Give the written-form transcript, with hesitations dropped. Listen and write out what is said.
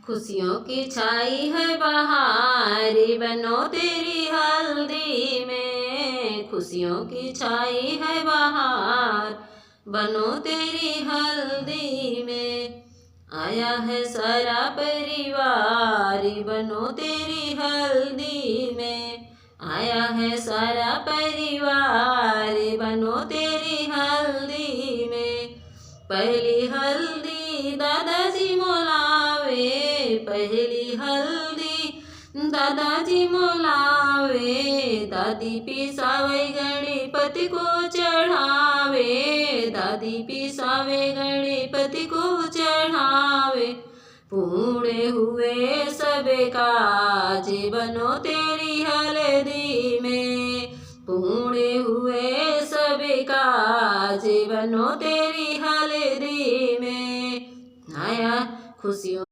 खुशियों की छाई है बहार बनो तेरी हल्दी में। खुशियों की छाई है बहार बनो तेरी हल्दी में। आया है सारा परिवार बनो तेरी हल्दी में। आया है सारा परिवार बनो तेरी हल्दी में। पहली हल्दी दादाजी मोलावे, पहली हल्दी दादाजी मोलावे। दादी पिसावे गणपति को चढ़ावे, दादी पिसावे गणपति को चढ़ावे। पूरे हुए सब काज बनो तेरी हल्दी में। पूरे हुए सब काज बनो तेरी हल्दी में। आया खुशियों